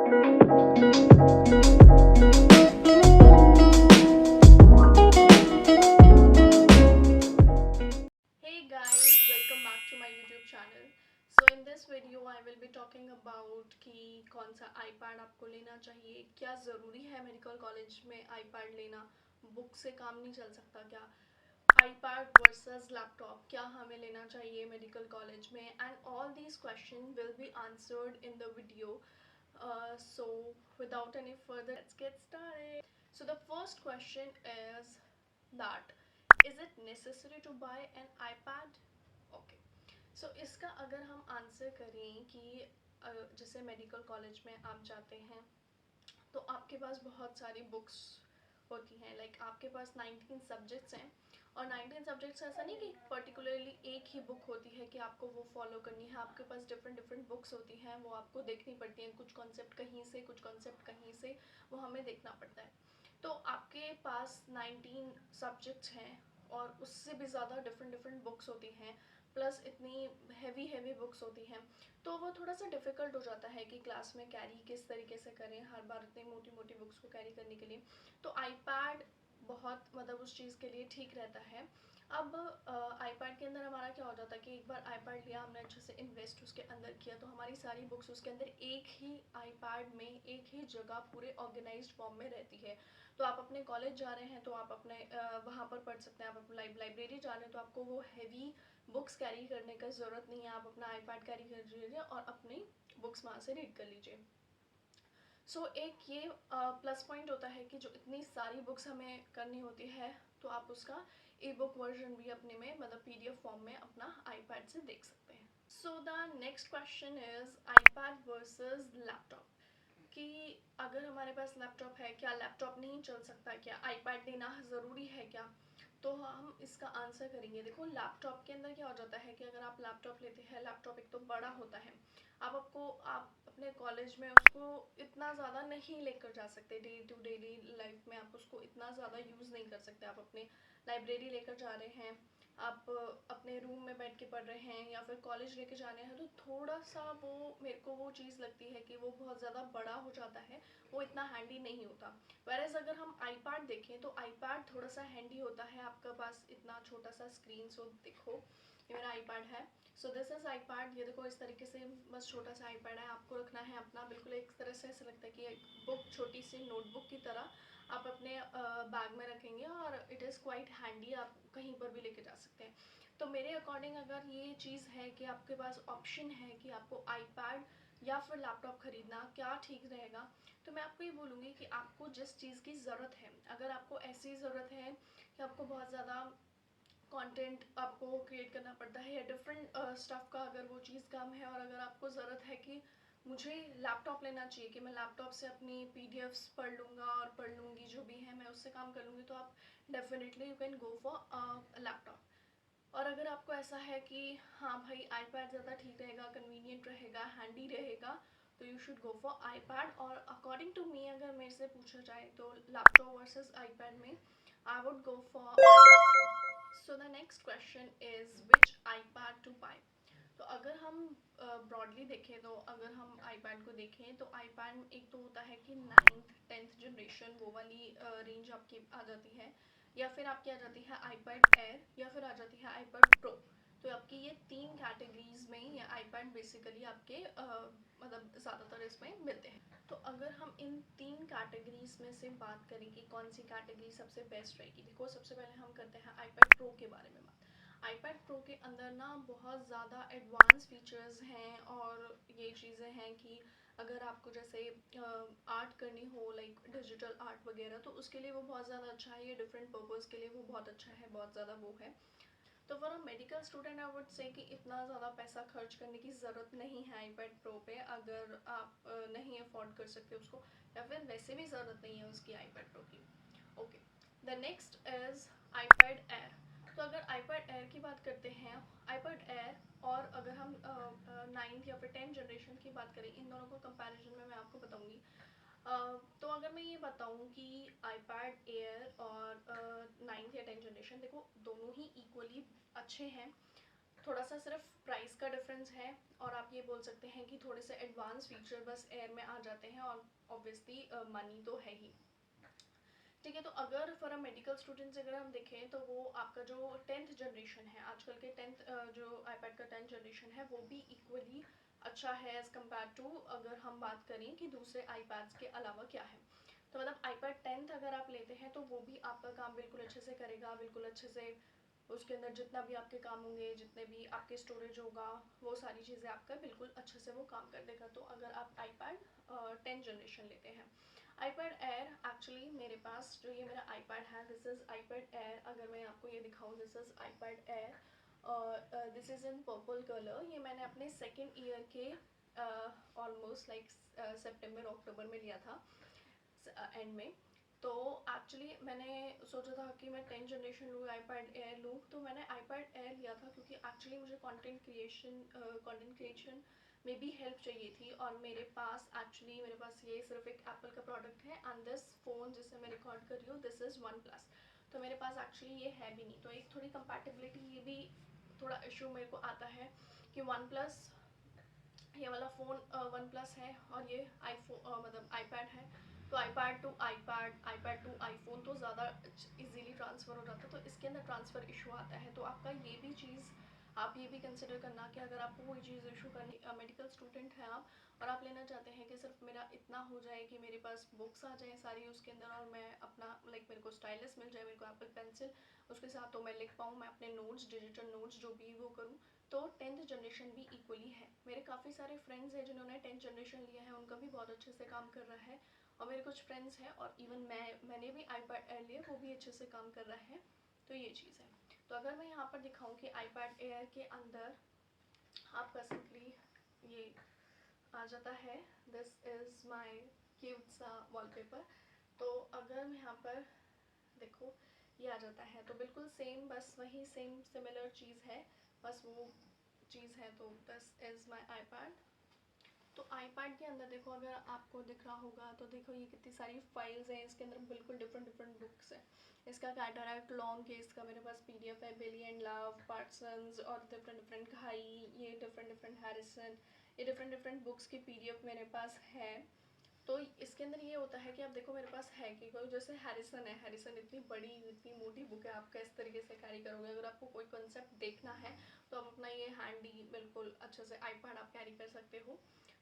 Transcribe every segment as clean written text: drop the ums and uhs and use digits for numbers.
Hey guys, welcome back to my YouTube channel. So in this video I will be talking about कि कौन सा iPad आपको लेना चाहिए, क्या ज़रूरी है मेडिकल कॉलेज में iPad लेना, बुक से काम नहीं चल सकता क्या, iPad वर्सेस लैपटॉप क्या हमें लेना चाहिए मेडिकल कॉलेज में, and all these question will be answered in the video. So without any further, let's get started. So the first question is that is it necessary to buy an iPad? Okay. So इसका अगर हम answer करें कि जैसे medical college में आप जाते हैं तो आपके पास बहुत सारी बुक्स होती हैं. लाइक आपके पास 19 सब्जेक्ट्स हैं और 19 सब्जेक्ट्स ऐसा नहीं कि पर्टिकुलरली एक ही बुक होती है कि आपको वो फॉलो करनी है. आपके पास डिफरेंट डिफरेंट बुक्स होती हैं, वो आपको देखनी पड़ती हैं. कुछ कॉन्सेप्ट कहीं से, कुछ कॉन्सेप्ट कहीं से, वो हमें देखना पड़ता है. तो आपके पास 19 सब्जेक्ट्स हैं और उससे भी ज़्यादा डिफरेंट डिफरेंट बुक्स होती हैं, प्लस इतनी हैवी हैवी बुक्स होती हैं, तो वो थोड़ा सा डिफ़िकल्ट हो जाता है कि क्लास में कैरी किस तरीके से करें हर बार इतनी मोटी मोटी बुक्स को कैरी करने के लिए. तो आईपैड बहुत मतलब उस चीज़ के लिए ठीक रहता है. अब आईपैड के अंदर हमारा क्या हो जाता है कि एक बार आईपैड लिया हमने, अच्छे से इन्वेस्ट उसके अंदर किया, तो हमारी सारी बुक्स उसके अंदर एक ही आईपैड में एक ही जगह पूरे ऑर्गेनाइज्ड फॉर्म में रहती है. तो आप अपने कॉलेज जा रहे हैं तो आप अपने वहाँ पर पढ़ सकते हैं. आप अपने लाइब्रेरी जा रहे हैं तो आपको वो हैवी बुक्स कैरी करने का ज़रूरत नहीं है. आप अपना आईपैड कैरी कर लीजिए और अपनी बुक्स वहाँ से रीड कर लीजिए. सो एक ये प्लस पॉइंट होता है कि जो इतनी सारी बुक्स हमें करनी होती है तो आप उसका ई बुक वर्जन भी अपने में मतलब पीडीएफ फॉर्म में अपना आईपैड से देख सकते हैं. सो the next question is iPad versus laptop. कि अगर हमारे पास लैपटॉप है, क्या लैपटॉप नहीं चल सकता, क्या आईपैड लेना ज़रूरी है क्या? तो हम इसका आंसर करेंगे. देखो लैपटॉप के अंदर क्या हो जाता है कि अगर आप लैपटॉप लेते हैं, लैपटॉप एक तो बड़ा होता है, आप अपने कॉलेज में उसको इतना ज़्यादा नहीं लेकर जा सकते. डे टू डेली लाइफ में आप उसको इतना ज़्यादा यूज़ नहीं कर सकते. आप अपने लाइब्रेरी लेकर जा रहे हैं, आप अपने रूम में बैठ के पढ़ रहे हैं या फिर कॉलेज लेके जाने हैं, तो थोड़ा सा वो मेरे को वो चीज़ लगती है कि वो बहुत ज़्यादा बड़ा हो जाता है, वो इतना हैंडी नहीं होता. वेरएज अगर हम आईपैड देखें तो आईपैड थोड़ा सा हैंडी होता है. आपके पास इतना छोटा सा स्क्रीन, सो देखो ये मेरा आईपैड है. So this is iPad. ये देखो इस तरीके से बस छोटा सा आईपैड है. आपको रखना है अपना बिल्कुल एक तरह से ऐसा लगता है कि एक बुक, छोटी सी नोटबुक की तरह आप अपने बैग में रखेंगे और इट इज़ क्वाइट हैंडी. आप कहीं पर भी लेके जा सकते हैं. तो मेरे अकॉर्डिंग अगर ये चीज़ है कि आपके पास ऑप्शन है कि आपको आईपैड या फिर लैपटॉप ख़रीदना, क्या ठीक रहेगा, तो मैं आपको ये बोलूँगी कि आपको जिस चीज़ की ज़रूरत है, अगर आपको ऐसी ज़रूरत है कि आपको बहुत ज़्यादा कंटेंट आपको क्रिएट करना पड़ता है या डिफरेंट स्टफ़ का अगर वो चीज़ कम है, और अगर आपको ज़रूरत है कि मुझे लैपटॉप लेना चाहिए कि मैं लैपटॉप से अपनी पीडीएफ्स पढ़ लूँगा और पढ़ लूँगी, जो भी है मैं उससे काम कर लूँगी, तो आप definitely you can go for laptop. और अगर आपको ऐसा है कि हाँ भाई आईपैड ज़्यादा ठीक रहेगा, कन्वीनियंट रहेगा, हैंडी रहेगा, तो you should go for iPad. और अकॉर्डिंग टू मी अगर मेरे से पूछा जाए तो लैपटॉप वर्सेस आईपैड में I would go for iPad. So the next question is which iPad to buy. तो अगर हम ब्रॉडली देखें, तो अगर हम आईपैड को देखें तो आईपैड एक तो होता है कि 9th 10th जनरेशन, वो वाली रेंज आपकी आ जाती है, या फिर आपकी आ जाती है आईपैड एयर, या फिर आ जाती है आईपैड प्रो. तो आपकी ये तीन कैटेगरीज में ये आईपैड बेसिकली आपके मतलब ज़्यादातर इसमें मिलते हैं. तो अगर हम इन तीन कैटेगरीज में से बात करें कि कौन सी कैटेगरी सबसे बेस्ट रहेगी, देखो सबसे पहले हम करते हैं आईपैड प्रो के बारे में बात. आईपैड प्रो के अंदर ना बहुत ज़्यादा एडवांस फीचर्स हैं और ये चीज़ें हैं कि अगर आपको जैसे आर्ट करनी हो, लाइक डिजिटल आर्ट वगैरह, तो उसके लिए वो बहुत ज़्यादा अच्छा है. ये डिफरेंट पर्पज़ के लिए वो बहुत अच्छा है, बहुत ज़्यादा वो है. तो for a medical student I would say कि इतना ज़्यादा पैसा खर्च करने की ज़रूरत नहीं है आईपैड प्रो पे, अगर आप नहीं अफोर्ड कर सकते उसको, या फिर वैसे भी ज़रूरत नहीं है उसकी आईपैड प्रो की. Okay. The next is iPad air. तो अगर आईपैड एयर की बात करते हैं, आईपैड एयर और अगर हम 9th या फिर 10th जनरेशन की बात करें, इन दोनों को कंपैरिजन में मैं आपको बताऊंगी. तो अगर मैं ये बताऊँ कि आईपैड एयर और 9th या 10th जनरेशन, देखो दोनों ही इक्वली अच्छे हैं. थोड़ा सा सिर्फ प्राइस का डिफरेंस है, और आप ये बोल सकते हैं कि थोड़े से एडवांस फीचर बस एयर में आ जाते हैं, और ऑब्वियसली मनी तो है ही। ठीक है, तो अगर फॉर अ मेडिकल स्टूडेंट्स अगर हम देखें तो वो आपका जो 10th जनरेशन है, आजकल के 10th जो आईपैड का 10th जनरेशन है वो भी इक्वली अच्छा है एज़ कम्पेयर टू अगर हम बात करें कि दूसरे आईपैड्स के अलावा क्या है। तो मतलब आईपैड 10th अगर आप लेते हैं तो वो भी आपका काम बिल्कुल अच्छे से करेगा, बिल्कुल अच्छे से उसके अंदर जितना भी आपके काम होंगे, जितने भी आपके स्टोरेज होगा, वो सारी चीज़ें आपका बिल्कुल अच्छे से वो काम कर देगा। तो अगर आप आईपैड 10th जनरेशन लेते हैं, आईपैड एयर एक्चुअली मेरे पास जो ये मेरा आईपैड है, दिस इज़ आईपैड एयर। अगर मैं आपको ये दिखाऊं, दिस इज़ आईपैड एयर और this is in purple colour. ये मैंने अपने सेकेंड ईयर के ऑलमोस्ट लाइक सितंबर अक्टूबर में लिया था एंड में। तो एक्चुअली मैंने सोचा था कि मैं 10th जनरेशन लूँ, आईपैड एयर लूँ। तो मैंने आईपैड एयर लिया था क्योंकि एक्चुअली मुझे कंटेंट क्रिएशन में भी हेल्प चाहिए थी, और मेरे पास ये सिर्फ एक एप्पल का प्रोडक्ट है, एंड दिस फ़ोन जिससे मैं रिकॉर्ड कर रही हूँ दिस इज़ वन प्लस। तो मेरे पास एक्चुअली ये है भी नहीं, तो एक थोड़ी कंपैटिबिलिटी ये भी थोड़ा इशू मेरे को आता है कि वन प्लस ये वाला फ़ोन वन प्लस है और ये आईफोन मतलब आईपैड है। तो iPad to iPad, iPad to iPhone तो ज़्यादा इजीली ट्रांसफ़र हो जाता है, तो इसके अंदर ट्रांसफ़र इशू आता है। तो आपका ये भी चीज़ आप ये भी कंसिडर करना कि अगर आपको कोई चीज़ इशू करनी, मेडिकल स्टूडेंट हैं आप और आप लेना चाहते हैं कि सिर्फ मेरा इतना हो जाए कि मेरे पास बुक्स आ जाए सारी उसके अंदर, और मैं अपना मेरे को स्टाइलस मिल जाए, मेरे को एप्पल पेंसिल उसके साथ, तो मैं लिख पाऊँ, मैं अपने नोट्स, डिजिटल नोट्स जो भी वो करूँ। तो 10th जनरेशन भी इक्वली है। मेरे काफ़ी सारे फ्रेंड्स हैं जिन्होंने 10th जनरेशन लिया है, उनका भी बहुत अच्छे से काम कर रहा है, और मेरे कुछ फ्रेंड्स हैं, और इवन मैंने भी आईपैड एयर लिया, वो भी अच्छे से काम कर रहा है। तो ये चीज़ है। तो अगर मैं यहाँ पर दिखाऊँ कि आईपैड एयर के अंदर आपका सिंपली ये आ जाता है, दिस इज़ माई क्यूट सा वॉलपेपर। तो अगर मैं यहाँ पर देखो, ये आ जाता है, तो बिल्कुल सेम, बस वही सेम सिमिलर चीज़ है, बस वो चीज़ है। तो दिस इज़ माई आईपैड। तो आईपैड के अंदर देखो, अगर आपको दिख रहा होगा तो देखो ये कितनी सारी फाइल्स हैं, इसके अंदर बिल्कुल डिफरेंट डिफरेंट बुक्स हैं। इसका कैटरैक्ट लॉन्ग केस का मेरे पास पीडीएफ है, बिली एंड लव, पार्सन्स, और डिफरेंट डिफरेंट घाई, ये डिफरेंट डिफरेंट हैरिसन, ये डिफरेंट डिफरेंट बुक्स की पीडीएफ मेरे पास है। तो इसके अंदर ये होता है कि आप देखो मेरे पास है कि कोई जैसे हैरिसन है, हैरिसन इतनी बड़ी इतनी मोटी बुक है, आप किस तरीके से कैरी करोगे। अगर आपको कोई कॉन्सेप्ट देखना है तो आप अपना ये हैंडी बिल्कुल अच्छे से आईपैड आप कैरी कर सकते हो,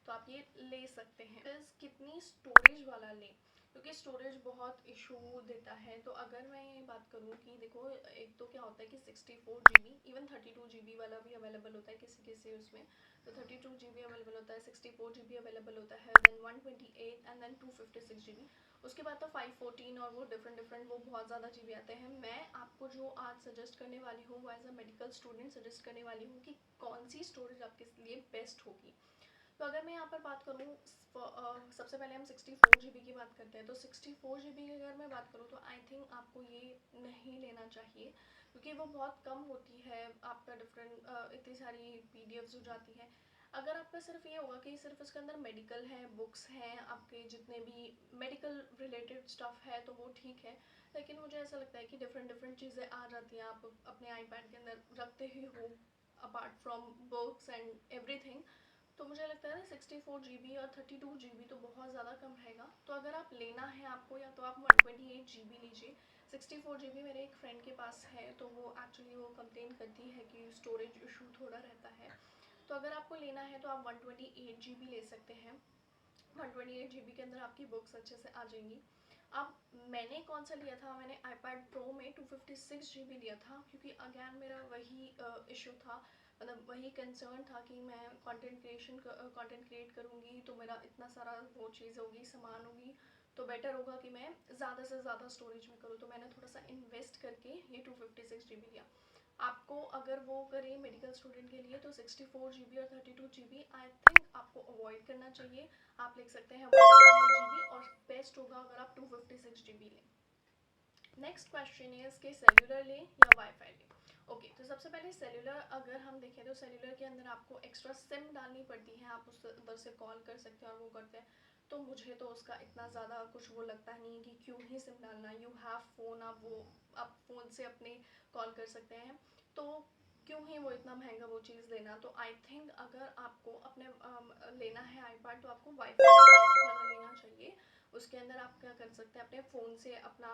तो आप ये ले सकते हैं। प्लस कितनी स्टोरेज वाला लें, क्योंकि स्टोरेज बहुत इशू देता है। तो अगर मैं ये बात करूँ कि देखो, एक तो क्या होता है कि 64 GB, इवन 32 GB वाला भी अवेलेबल होता है किसी किसी उसमें। तो 32 GB अवेलेबल होता है, 64 GB अवेलेबल होता है, देन 128 एंड देन 256 GB। उसके बाद तो 514 और वो डिफरेंट डिफरेंट वो बहुत ज़्यादा GB आते हैं। मैं आपको जो आज सजेस्ट करने वाली हूँ वो as a medical student suggest करने वाली हूँ कि कौन सी स्टोरेज आपके लिए बेस्ट होगी। तो अगर मैं यहाँ पर बात करूँ, सबसे पहले हम 64 GB की बात करते हैं। तो 64 GB की अगर मैं बात करूँ तो आई थिंक आपको ये नहीं लेना चाहिए, क्योंकि वो बहुत कम होती है। आपका डिफरेंट इतनी सारी पीडीएफ्स हो जाती हैं। अगर आपका सिर्फ ये होगा कि सिर्फ इसके अंदर मेडिकल है, बुक्स हैं, आपके जितने भी मेडिकल रिलेटेड स्टफ़ है, तो वो ठीक है। लेकिन मुझे ऐसा लगता है कि डिफरेंट डिफरेंट चीज़ें आ जाती हैं, आप अपने आईपैड के अंदर रखते ही हो apart from books and everything. तो मुझे लगता है ना 64 GB और 32 GB तो बहुत ज़्यादा कम रहेगा। तो अगर आप लेना है आपको, या तो आप 128 GB लीजिए। 64 GB मेरे एक फ्रेंड के पास है, तो वो एक्चुअली वो कंप्लेन करती है कि स्टोरेज इशू थोड़ा रहता है। तो अगर आपको लेना है तो आप 128 GB ले सकते हैं। 128 GB के अंदर आपकी बुक्स अच्छे से आ जाएंगी। अब मैंने कौन सा लिया था, मैंने आईपैड प्रो में 256 GB लिया था, क्योंकि अगैन मेरा वही इशू था, मतलब वही कंसर्न था कि मैं कंटेंट क्रिएट करूँगी तो मेरा इतना सारा वो चीज़ होगी, सामान होगी, तो बेटर होगा कि मैं ज़्यादा से ज़्यादा स्टोरेज में करूँ। तो मैंने थोड़ा सा इन्वेस्ट करके ये 256 GB लिया। आपको अगर वो करें मेडिकल स्टूडेंट के लिए तो 64 GB और 32 GB आई थिंक आपको अवॉइड करना चाहिए। आप लिख सकते हैं 128 GB, और बेस्ट होगा अगर आप 256 GB लें। नेक्स्ट क्वेश्चन इज कि सेल्यूलर लें या वाईफाई लें। ओके, तो सबसे पहले सेल्यूलर अगर हम देखें तो सेल्यूलर के अंदर आपको एक्स्ट्रा सिम डालनी पड़ती है, आप उस उधर से कॉल कर सकते हैं और वो करते हैं। तो मुझे तो उसका इतना ज़्यादा कुछ वो लगता नहीं कि क्यों ही सिम डालना, यू हैव फ़ोन, आप फ़ोन से अपने कॉल कर सकते हैं। तो क्यों ही वो इतना महंगा वो चीज़ लेना। तो आई थिंक अगर आपको अपने लेना है आईपैड तो आपको वाईफाई टाइप वाला लेना चाहिए। उसके अंदर आप क्या कर सकते हैं, अपने फ़ोन से अपना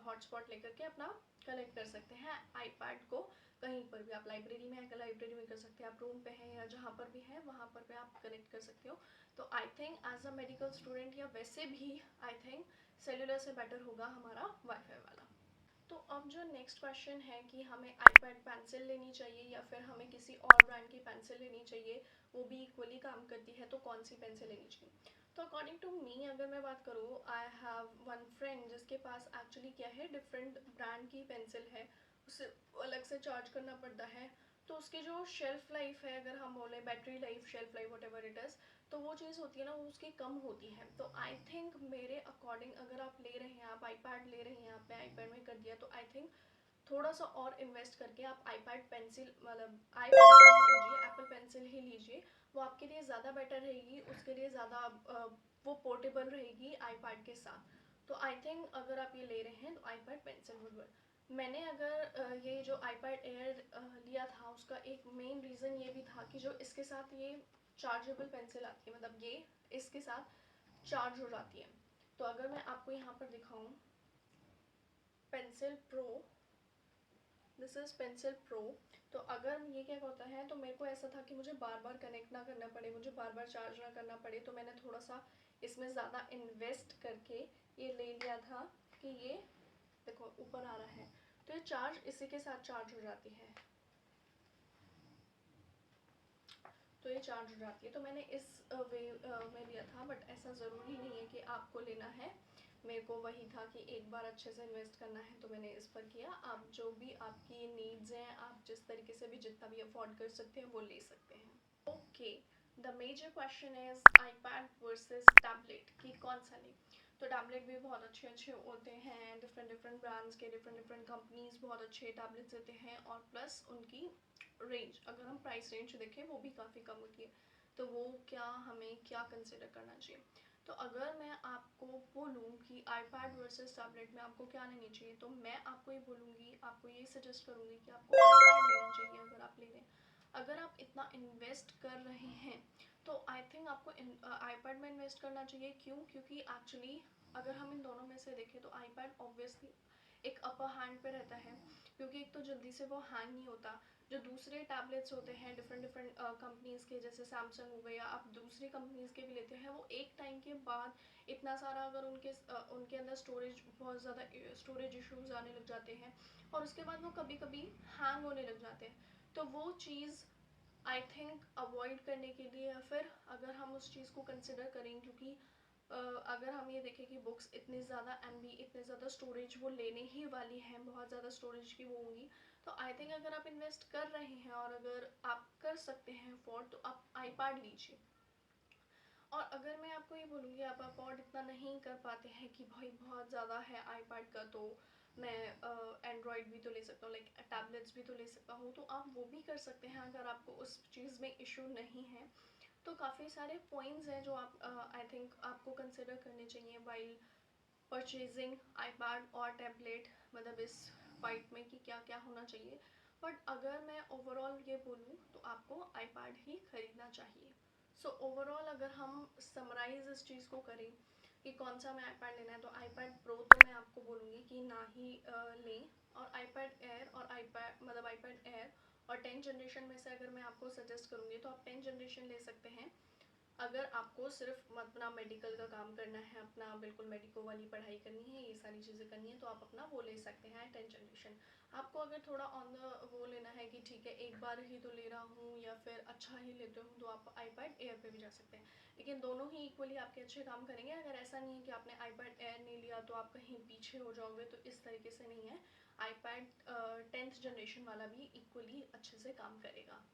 हॉटस्पॉट लेकर के अपना कनेक्ट कर सकते हैं आईपैड को। कहीं पर भी आप लाइब्रेरी में है, लाइब्रेरी में कर सकते हैं, आप रूम पे हैं या जहाँ पर भी है वहाँ पर भी आप कनेक्ट कर सकते हो। तो I think as a medical student या वैसे भी आई थिंक सेलुलर से बेटर होगा हमारा वाईफाई वाला। तो अब जो नेक्स्ट क्वेश्चन है कि हमें आईपैड पेंसिल लेनी चाहिए या फिर हमें किसी और ब्रांड की पेंसिल लेनी चाहिए, वो भी इक्वली काम करती है, तो कौन सी पेंसिल लेनी चाहिए। तो अकॉर्डिंग टू मी अगर मैं बात करूँ, आई हैव वन फ्रेंड जिसके पास एक्चुअली क्या है, डिफरेंट ब्रांड की पेंसिल है, उसे अलग से चार्ज करना पड़ता है। तो उसकी जो शेल्फ लाइफ है, अगर हम बोले battery life, shelf life what ever it is, तो वो चीज़ होती है ना, वो उसकी कम होती है। तो आई थिंक मेरे अकॉर्डिंग अगर आप ले रहे हैं, आप आईपैड ले रहे हैं, आपने आईपैड में कर दिया, तो आई थिंक थोड़ा सा और इन्वेस्ट करके आप आईपैड पेंसिल मतलब आई पेंसिल ही लीजिए, एप्पल पेंसिल ही लीजिए। वो आपके लिए ज़्यादा बेटर रहेगी, उसके लिए ज़्यादा वो पोर्टेबल रहेगी आईपैड के साथ। तो आई थिंक अगर आप ये ले रहे हैं तो आईपैड पेंसिल वुड वर्क। मैंने अगर ये जो आईपैड एयर लिया था, उसका एक मेन रीज़न ये भी था कि जो इसके साथ ये चार्जेबल पेंसिल आती है, मतलब ये इसके साथ चार्ज हो जाती है। तो अगर मैं आपको यहाँ पर दिखाऊं, pencil pro, this is pencil pro. तो अगर ये क्या होता है, तो मेरे को ऐसा था कि मुझे बार बार कनेक्ट ना करना पड़े, मुझे बार बार चार्ज ना करना पड़े, तो मैंने थोड़ा सा इसमें ज़्यादा इन्वेस्ट करके ये ले लिया था कि ये देखो ऊपर आ रहा है, तो ये चार्ज इसी के साथ चार्ज हो जाती है, तो ये चार्ज हो जाती है। तो मैंने इस वे में लिया था, बट ऐसा ज़रूरी नहीं है कि आपको लेना है। मेरे को वही था कि एक बार अच्छे से इन्वेस्ट करना है, तो मैंने इस पर किया। आप जो भी आपकी नीड्स हैं, आप जिस तरीके से भी जितना भी अफोर्ड कर सकते हैं वो ले सकते हैं। Okay, the major question is iPad versus tablet, कि कौन सा लें। तो टैबलेट भी बहुत अच्छे अच्छे होते हैं, डिफरेंट डिफरेंट ब्रांड्स के, डिफरेंट डिफरेंट कंपनीज बहुत अच्छे टैबलेट्स देते हैं, और प्लस उनकी रेंज, अगर हम प्राइस रेंज देखें, वो भी काफ़ी कम होती है। तो वो क्या हमें क्या कंसिडर करना चाहिए। तो अगर मैं आपको बोलूँ कि आईपैड वर्सेस टैबलेट में आपको क्या लेनी चाहिए, तो मैं आपको ये बोलूँगी, आपको ये सजेस्ट करूँगी कि आपको आईपैड लेना चाहिए अगर आप ले रहे हैं। अगर आप इतना इन्वेस्ट कर रहे हैं तो आई थिंक आपको आईपैड में इन्वेस्ट करना चाहिए। क्यों? क्योंकि एक्चुअली अगर हम इन दोनों में से देखें तो आईपैड ऑब्वियसली एक अपर हैंड पे रहता है, क्योंकि एक तो जल्दी से वो हैंग नहीं होता। जो दूसरे टैबलेट्स होते हैं डिफरेंट डिफरेंट कंपनीज़ के, जैसे सैमसंग हो गए या आप दूसरी कंपनीज़ के भी लेते हैं, वो एक टाइम के बाद इतना सारा अगर उनके अंदर स्टोरेज, बहुत ज़्यादा स्टोरेज इश्यूज आने लग जाते हैं, और उसके बाद वो कभी कभी हैंग होने लग जाते हैं। तो वो चीज़ आई थिंक अवॉइड करने के लिए, या फिर अगर हम उस चीज़ को कंसिडर करें, क्योंकि अगर हम ये देखें कि बुक्स इतनी ज़्यादा एमबी, इतने ज़्यादा स्टोरेज वो लेने ही वाली हैं, बहुत ज़्यादा स्टोरेज की वो होंगी, तो आई थिंक अगर आप इन्वेस्ट कर रहे हैं और अगर आप कर सकते हैं अफोर्ड, तो आप आईपैड लीजिए। और अगर मैं आपको ये बोलूँगी आप अफोर्ड इतना नहीं कर पाते हैं कि भाई बहुत ज़्यादा है आईपैड का, तो मैं एंड्रॉयड भी तो ले सकता हूँ, लाइक टैबलेट्स भी तो ले सकता हूँ, तो आप वो भी कर सकते हैं अगर आपको उस चीज़ में इशू नहीं है। तो काफ़ी सारे पॉइंट्स हैं जो आप आई थिंक आपको कंसिडर करने चाहिए वाइल परचेजिंग आईपैड और टैबलेट, मतलब इस फाइट में कि क्या क्या होना चाहिए। बट अगर मैं ओवरऑल ये बोलूँ तो आपको आईपैड ही खरीदना चाहिए। सो ओवरऑल अगर हम समराइज इस चीज़ को करें कि कौन सा हमें आईपैड लेना है, तो आईपैड प्रो तो मैं आपको बोलूँगी कि ना ही लें। और आईपैड एयर और आईपैड मतलब आईपैड एयर और 10th जनरेशन में से अगर मैं आपको सजेस्ट करूँगी तो आप 10th जनरेशन ले सकते हैं। अगर आपको सिर्फ अपना मेडिकल का काम करना है, अपना बिल्कुल मेडिको वाली पढ़ाई करनी है, ये सारी चीज़ें करनी है, तो आप अपना वो ले सकते हैं 10th जनरेशन। आपको अगर थोड़ा ऑन द वो लेना है कि ठीक है एक बार ही तो ले रहा हूँ या फिर अच्छा ही लेते हूँ, तो आप आईपैड एयर पे भी जा सकते हैं। लेकिन दोनों ही इक्वली आपके अच्छे काम करेंगे। अगर ऐसा नहीं है कि आपने आईपैड एयर नहीं लिया तो आप कहीं पीछे हो जाओगे, तो इस तरीके से नहीं है। आईपैड 10th जनरेशन वाला भी इक्वली अच्छे से काम करेगा।